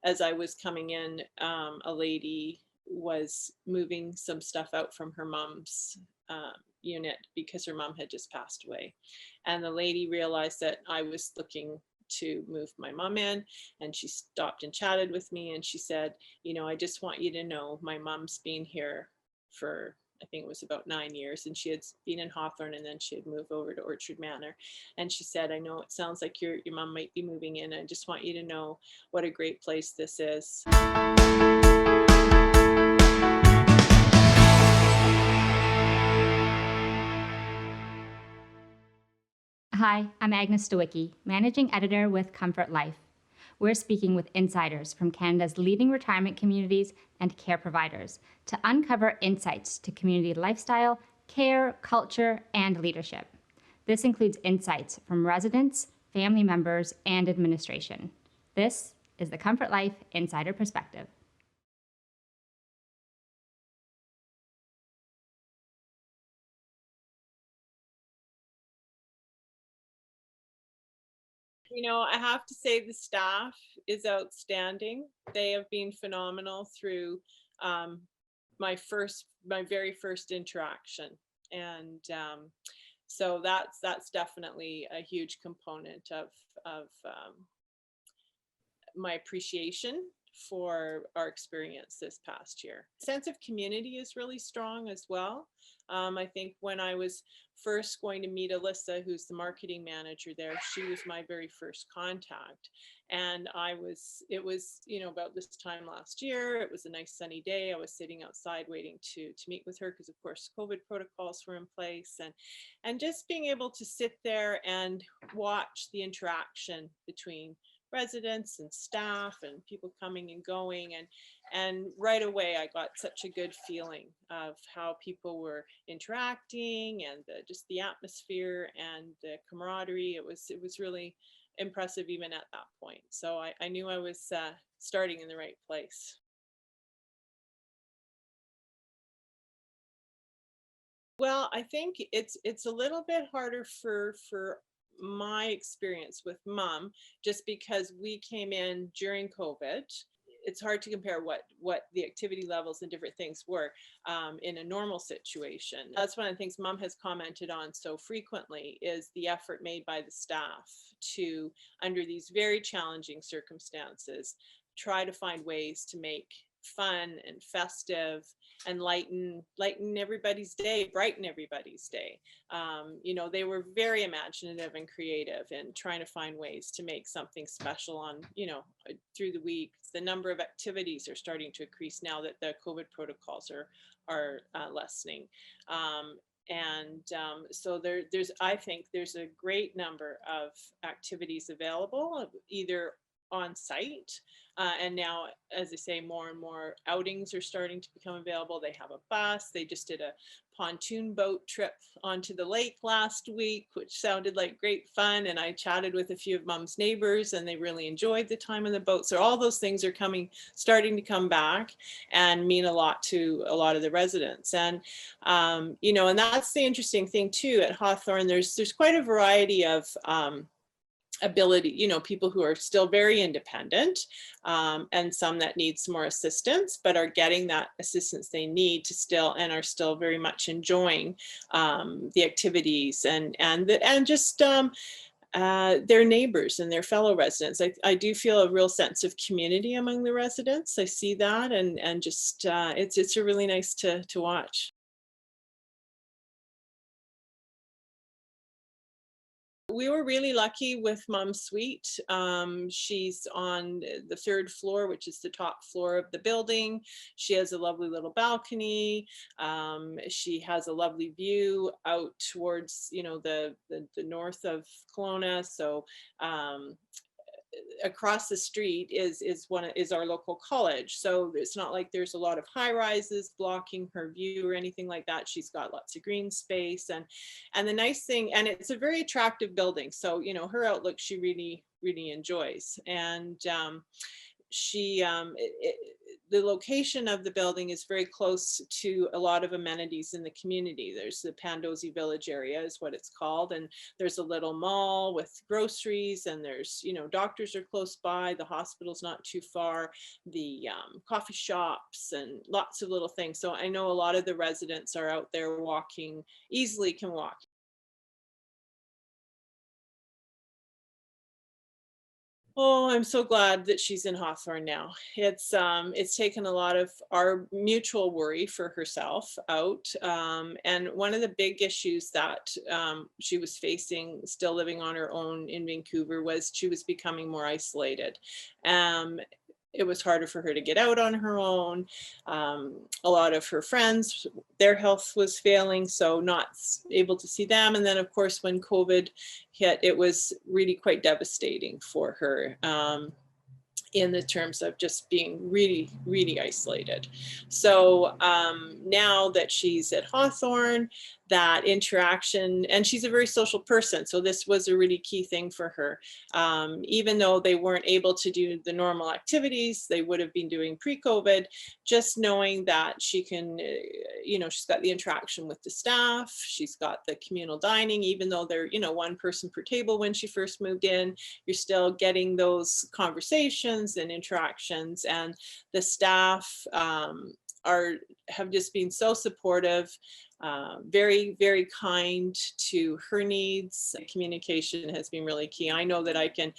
as I was coming in, a lady was moving some stuff out from her mom's unit because her mom had just passed away. And the lady realized that I was looking to move my mom in, and she stopped and chatted with me, and she said, you know, I just want you to know my mom's been here for, I think it was about 9 years, and she had been in Hawthorn, and then she had moved over to Orchard Manor. And she said, I know it sounds like your mom might be moving in. I just want you to know what a great place this is. Hi, I'm Agnes Stowicki, Managing Editor with Comfort Life. We're speaking with insiders from Canada's leading retirement communities and care providers to uncover insights to community lifestyle, care, culture, and leadership. This includes insights from residents, family members, and administration. This is the Comfort Life Insider Perspective. You know, I have to say the staff is outstanding. They have been phenomenal through my very first interaction, and so that's definitely a huge component of my appreciation for our experience this past year. Sense of community is really strong as well. I think when I was first going to meet Alyssa, who's the marketing manager there, she was my very first contact. And it was, you know, about this time last year, it was a nice sunny day. I was sitting outside waiting to meet with her because of course COVID protocols were in place, and just being able to sit there and watch the interaction between residents and staff and people coming and going, and right away I got such a good feeling of how people were interacting, and just the atmosphere and the camaraderie. It was really impressive even at that point. So I knew I was starting in the right place. Well, I think it's a little bit harder for my experience with mom, just because we came in during COVID. It's hard to compare what the activity levels and different things were in a normal situation. That's one of the things mom has commented on so frequently, is the effort made by the staff to, under these very challenging circumstances, try to find ways to make fun and festive and lighten everybody's day, brighten everybody's day. You know, they were very imaginative and creative and trying to find ways to make something special on, you know, through the week. The number of activities are starting to increase now that the COVID protocols are lessening. So there's, I think there's a great number of activities available, either on site, and now, as I say, more and more outings are starting to become available. They have a bus. They just did a pontoon boat trip onto the lake last week, which sounded like great fun. And I chatted with a few of mom's neighbors, and they really enjoyed the time on the boat. So all those things are starting to come back and mean a lot to a lot of the residents. And you know, and that's the interesting thing too at Hawthorn. There's quite a variety of ability, you know, people who are still very independent, and some that need some more assistance, but are getting that assistance they need to still, and are still very much enjoying the activities and just their neighbors and their fellow residents. I do feel a real sense of community among the residents. I see that, and just it's a really nice to watch. We were really lucky with Mom's suite. She's on the third floor, which is the top floor of the building. She has a lovely little balcony. She has a lovely view out towards, you know, the north of Kelowna. So across the street is our local college. So it's not like there's a lot of high rises blocking her view or anything like that. She's got lots of green space, and the nice thing, and it's a very attractive building. So, you know, her outlook, she really enjoys. And she the location of the building is very close to a lot of amenities in the community. There's the Pandozi Village area is what it's called. And there's a little mall with groceries, and there's, doctors are close by. The hospital's not too far, the coffee shops and lots of little things. So I know a lot of the residents are out there walking, easily can walk. Oh, I'm so glad that she's in Hawthorn now. It's taken a lot of our mutual worry for herself out. And one of the big issues that she was facing, still living on her own in Vancouver, was she was becoming more isolated. It was harder for her to get out on her own. A lot of her friends, their health was failing, so not able to see them. And then, of course, when COVID hit, it was really quite devastating for her. In the terms of just being really, really isolated. So now that she's at Hawthorn, that interaction, and she's a very social person, so this was a really key thing for her. Even though they weren't able to do the normal activities they would have been doing pre-COVID, just knowing that she can, she's got the interaction with the staff, she's got the communal dining, even though they're, one person per table when she first moved in, you're still getting those conversations and interactions, and the staff have just been so supportive, very, very kind to her needs. Communication has been really key. I know that I can,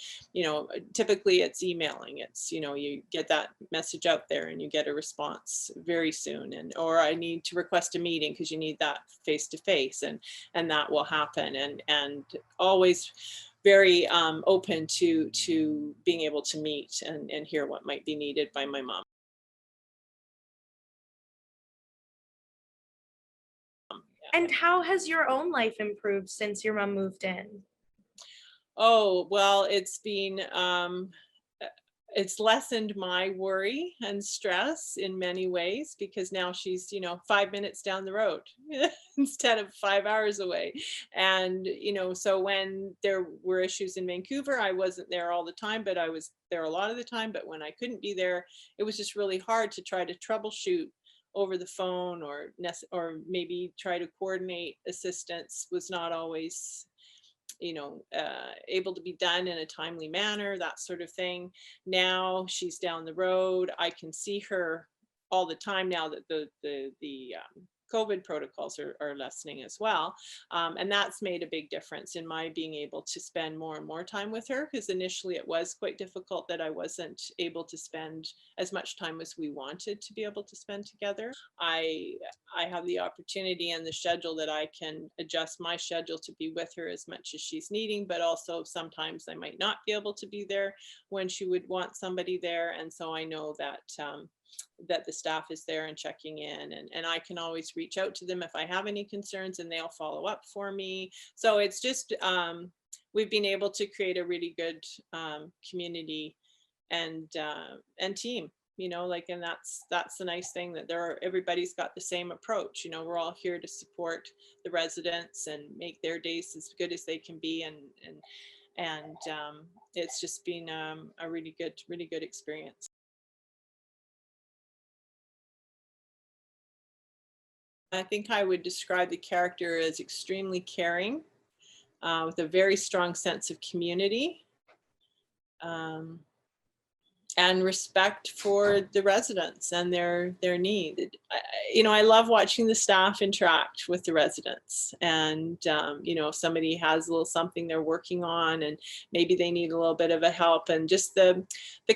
typically it's emailing. It's, you get that message out there and you get a response very soon. Or I need to request a meeting because you need that face to face, and that will happen. And always very open to being able to meet and hear what might be needed by my mom. And how has your own life improved since your mom moved in? Oh, well, it's lessened my worry and stress in many ways, because now she's, 5 minutes down the road instead of 5 hours away. And, so when there were issues in Vancouver, I wasn't there all the time, but I was there a lot of the time. But when I couldn't be there, it was just really hard to try to troubleshoot over the phone, or maybe try to coordinate assistance was not always able to be done in a timely manner, that sort of thing. Now she's down the road. I can see her all the time now that the COVID protocols are lessening as well. And that's made a big difference in my being able to spend more and more time with her, because initially it was quite difficult that I wasn't able to spend as much time as we wanted to be able to spend together. I have the opportunity and the schedule that I can adjust my schedule to be with her as much as she's needing, but also sometimes I might not be able to be there when she would want somebody there. And so I know that that the staff is there and checking in, and I can always reach out to them if I have any concerns, and they'll follow up for me. So it's just we've been able to create a really good community and team, and that's the nice thing, that everybody's got the same approach. We're all here to support the residents and make their days as good as they can be, and it's just been a really good experience. I think I would describe the character as extremely caring, with a very strong sense of community, and respect for the residents and their need. I love watching the staff interact with the residents, and if somebody has a little something they're working on and maybe they need a little bit of a help, and just the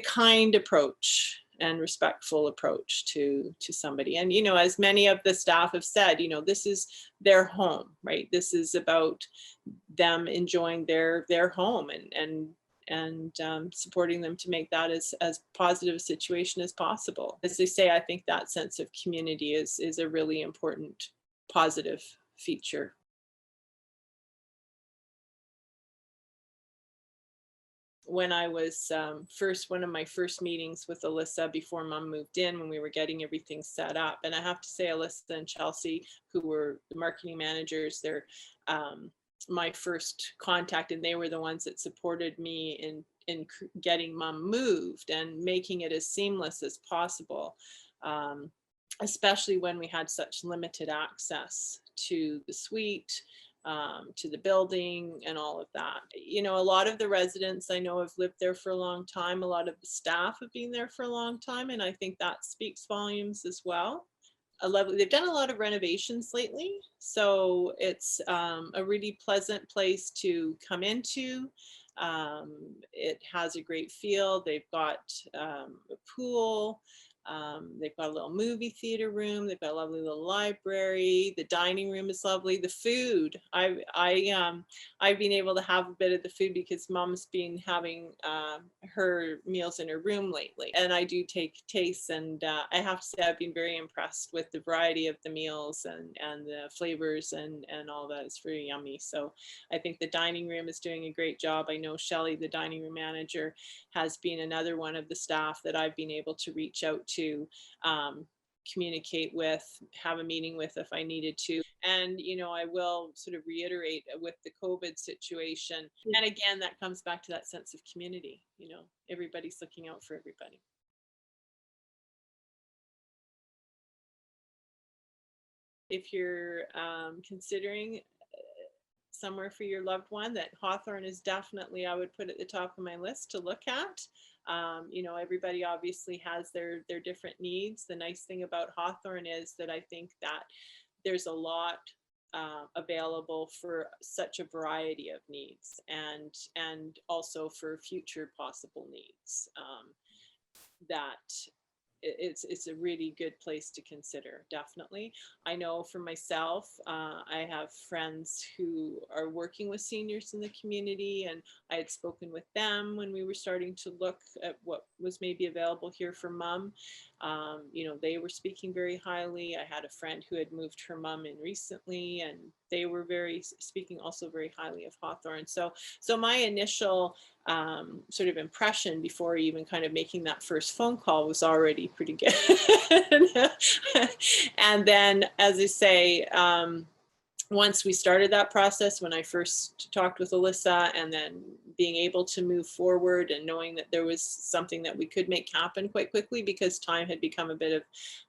kind approach and respectful approach to somebody. And as many of the staff have said, this is their home, right? This is about them enjoying their home, and supporting them to make that as positive a situation as possible. As they say, I think that sense of community is a really important positive feature. When I was one of my first meetings with Alyssa before mom moved in, when we were getting everything set up, and I have to say, Alyssa and Chelsea, who were the marketing managers, they're my first contact, and they were the ones that supported me getting mom moved and making it as seamless as possible, especially when we had such limited access to the suite, to the building and all of that. You know, a lot of the residents I know have lived there for a long time. A lot of the staff have been there for a long time. And I think that speaks volumes as well. They've done a lot of renovations lately. So it's a really pleasant place to come into. It has a great feel. They've got a pool. They've got a little movie theater room. They've got a lovely little library. The dining room is lovely. The food, I've been able to have a bit of the food because mom's been having her meals in her room lately, and I do take tastes, and I have to say I've been very impressed with the variety of the meals and the flavors and all that. It's very yummy. So I think the dining room is doing a great job. I know Shelley, the dining room manager, has been another one of the staff that I've been able to reach out to, communicate with, have a meeting with if I needed to. And, you know, I will sort of reiterate with the COVID situation. And again, that comes back to that sense of community. You know, everybody's looking out for everybody. If you're considering somewhere for your loved one, that Hawthorn is definitely, I would put at the top of my list to look at. You know, everybody obviously has their different needs. The nice thing about Hawthorn is that I think that there's a lot available for such a variety of needs, and also for future possible needs, that it's a really good place to consider, definitely. I know for myself, I have friends who are working with seniors in the community, and I had spoken with them when we were starting to look at what was maybe available here for mom. You know, they were speaking very highly. I had a friend who had moved her mom in recently, and they were speaking also very highly of Hawthorn. So my initial sort of impression before even kind of making that first phone call was already pretty good. And then, as I say, once we started that process, when I first talked with Alyssa, and then being able to move forward and knowing that there was something that we could make happen quite quickly, because time had become a bit of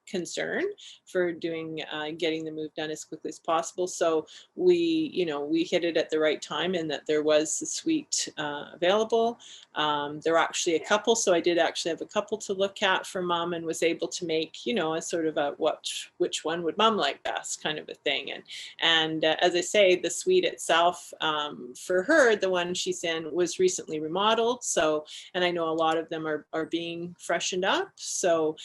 concern for getting the move done as quickly as possible. So we hit it at the right time, and that there was a suite available. There were actually a couple, so I did actually have a couple to look at for mom, and was able to make, you know, a sort of a which one would mom like best kind of a thing. And as I say, the suite itself, for her, the one she's in, was recently remodeled. So, and I know a lot of them are being freshened up. So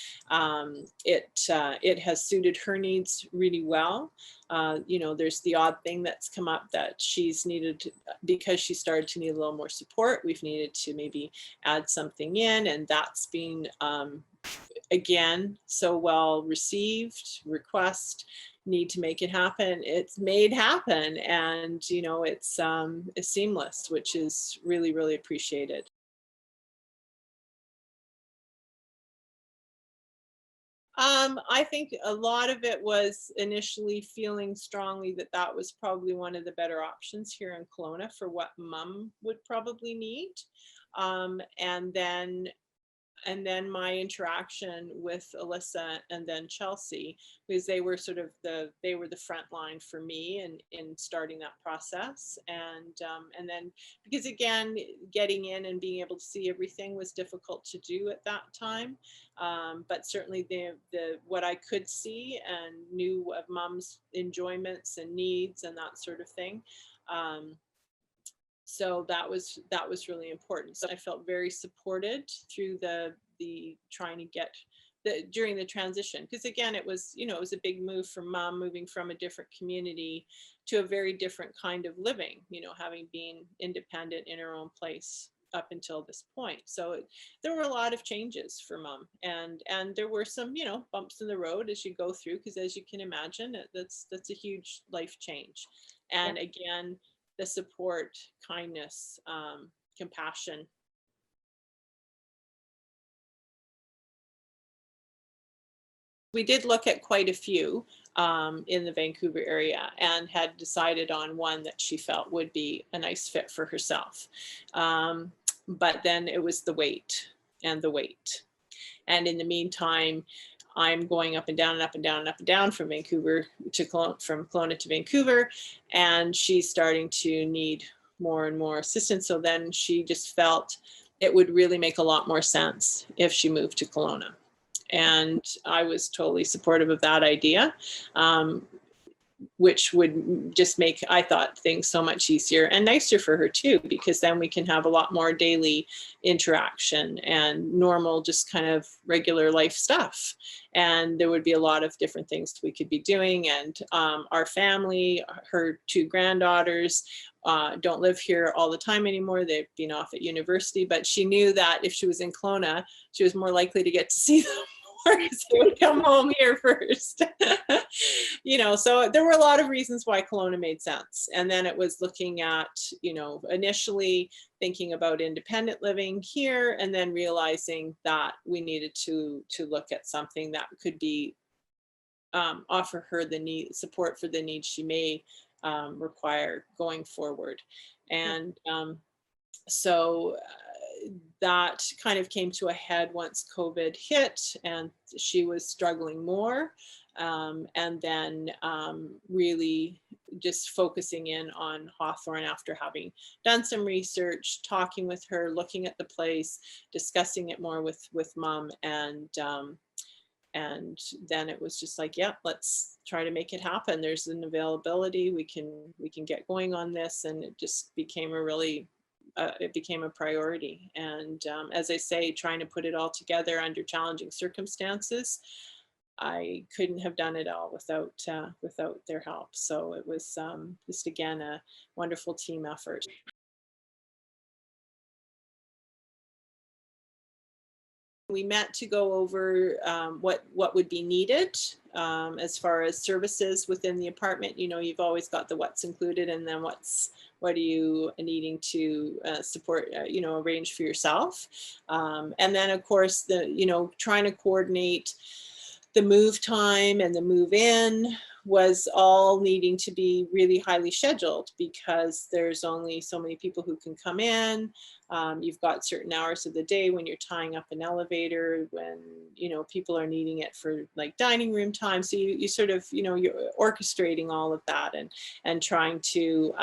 it has suited her needs really well. You know, there's the odd thing that's come up that she's needed, because she started to need a little more support. We've needed to maybe add something in, and that's been, again, so well received. Request, need to make it happen. It's made happen, and you know, it's seamless, which is really, really appreciated. I think a lot of it was initially feeling strongly that that was probably one of the better options here in Kelowna for what mom would probably need. And then my interaction with Alyssa and then Chelsea, because they were the front line for me in starting that process. And then, because again, getting in and being able to see everything was difficult to do at that time. But certainly the what I could see and knew of mom's enjoyments and needs and that sort of thing. So that was really important. So I felt very supported through the trying to get during the transition, because again, it was a big move for mom, moving from a different community to a very different kind of living, having been independent in her own place up until this point. So there were a lot of changes for mom, and there were some bumps in the road as you go through, because as you can imagine, that's a huge life change. And again, the support, kindness, compassion. We did look at quite a few in the Vancouver area, and had decided on one that she felt would be a nice fit for herself. But then it was the wait and the wait. And in the meantime, I'm going up and down and up and down and up and down from Vancouver to from Kelowna to Vancouver, and she's starting to need more and more assistance. So then she just felt it would really make a lot more sense if she moved to Kelowna. And I was totally supportive of that idea, which would just make, I thought, things so much easier and nicer for her too, because then we can have a lot more daily interaction and normal, just kind of regular life stuff. And there would be a lot of different things we could be doing. And our family, her two granddaughters, don't live here all the time anymore. They've been off at university, but she knew that if she was in Kelowna, she was more likely to get to see them. Because they would come home here first. You know, so there were a lot of reasons why Kelowna made sense. And then it was looking at, you know, initially thinking about independent living here, and then realizing that we needed to look at something that could be offer her the support for the needs she may require going forward. And so that kind of came to a head once COVID hit, and she was struggling more. And then really just focusing in on Hawthorn after having done some research, talking with her, looking at the place, discussing it more with mom, and then it was just like, yeah, let's try to make it happen. There's an availability. We can get going on this, and it just became a really it became a priority. And as I say, trying to put it all together under challenging circumstances, I couldn't have done it all without their help. So it was just, again, a wonderful team effort. We met to go over what would be needed as far as services within the apartment. You know, you've always got the what's included, and then what are you needing to support, you know, arrange for yourself. And then of course trying to coordinate the move time and the move in was all needing to be really highly scheduled, because there's only so many people who can come in. You've got certain hours of the day when you're tying up an elevator, when, you know, people are needing it for like dining room time. So you sort of, you know, you're orchestrating all of that and trying to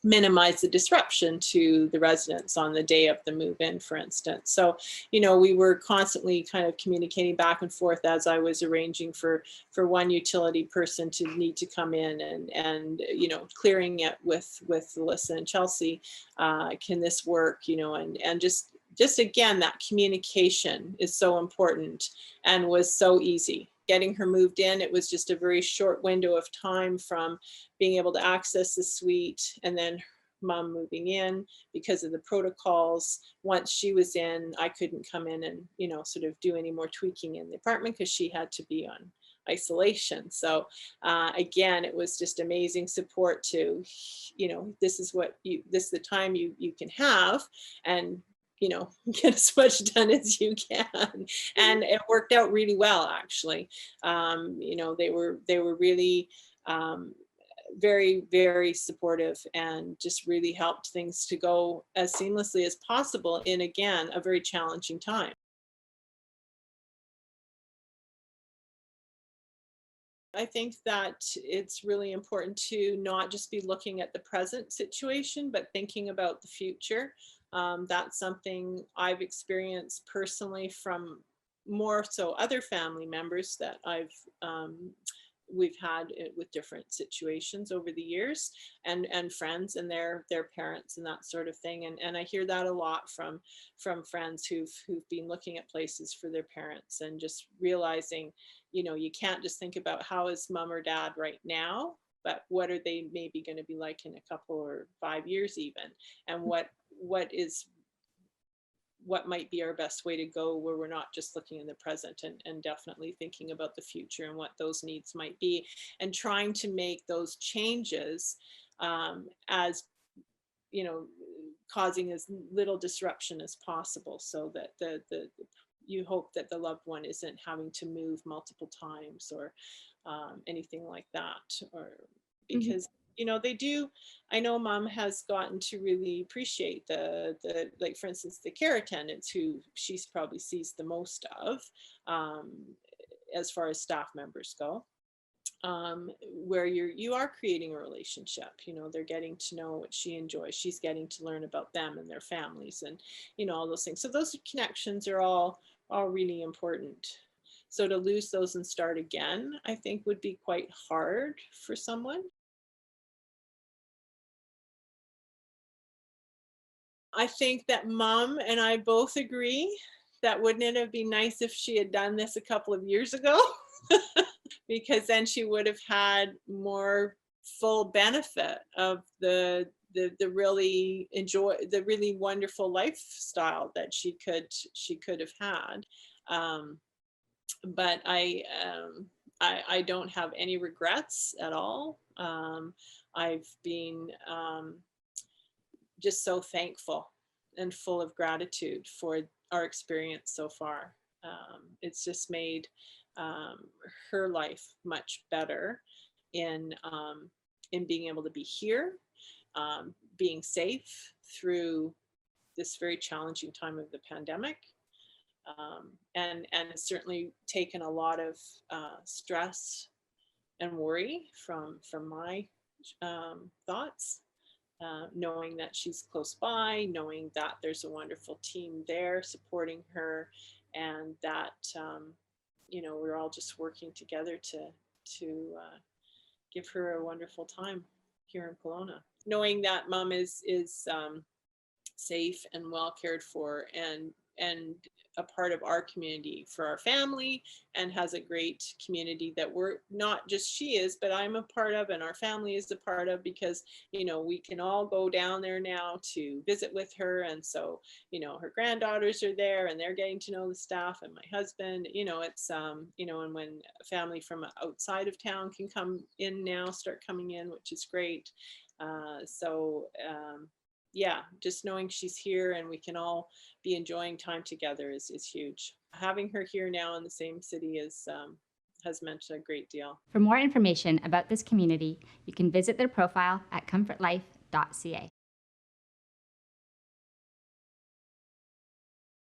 minimize the disruption to the residents on the day of the move-in, for instance. So, you know, we were constantly kind of communicating back and forth as I was arranging for one utility person to need to come in and you know, clearing it with Alyssa and Chelsea. Can this work? You know, and just again, that communication is so important and was so easy. Getting her moved in, it was just a very short window of time from being able to access the suite, and then mom moving in because of the protocols. Once she was in, I couldn't come in and, you know, sort of do any more tweaking in the apartment because she had to be on isolation. So again, it was just amazing support to, you know, this is the time you can have, and, you know, get as much done as you can. And it worked out really well, actually. You know, they were really very, very supportive, and just really helped things to go as seamlessly as possible in, again, a very challenging time. I think that it's really important to not just be looking at the present situation, but thinking about the future. That's something I've experienced personally from more so other family members that we've had with different situations over the years, and friends and their parents and that sort of thing. And I hear that a lot from friends who've been looking at places for their parents, and just realizing, you know, you can't just think about how is mom or dad right now, but what are they maybe going to be like in a couple or 5 years even, and what might be our best way to go, where we're not just looking in the present, and definitely thinking about the future and what those needs might be, and trying to make those changes as, you know, causing as little disruption as possible, so that you hope that the loved one isn't having to move multiple times or anything like that, or because they do. I know mom has gotten to really appreciate the like, for instance, the care attendants who she probably sees the most of, um, as far as staff members go, where you are creating a relationship. They're getting to know what she enjoys, she's getting to learn about them and their families, and all those things. So those connections are all really important. So to lose those and start again, I think would be quite hard for someone. I think that mom and I both agree that wouldn't it have been nice if she had done this a couple of years ago? Because then she would have had more full benefit of the really the really wonderful lifestyle that she could have had. But I don't have any regrets at all. I've been just so thankful and full of gratitude for our experience so far. It's just made her life much better in being able to be here, being safe through this very challenging time of the pandemic, and certainly taken a lot of stress and worry from my thoughts. Knowing that she's close by, knowing that there's a wonderful team there supporting her, and that we're all just working together to give her a wonderful time here in Kelowna. Knowing that mom is safe and well cared for, and a part of our community for our family, and has a great community that we're not just she is, but I'm a part of, and our family is a part of, because we can all go down there now to visit with her. And so her granddaughters are there and they're getting to know the staff, and my husband. It's and when family from outside of town can come in now, start coming in, which is great. Yeah, just knowing she's here and we can all be enjoying time together is huge. Having her here now in the same city has meant a great deal. For more information about this community, you can visit their profile at comfortlife.ca.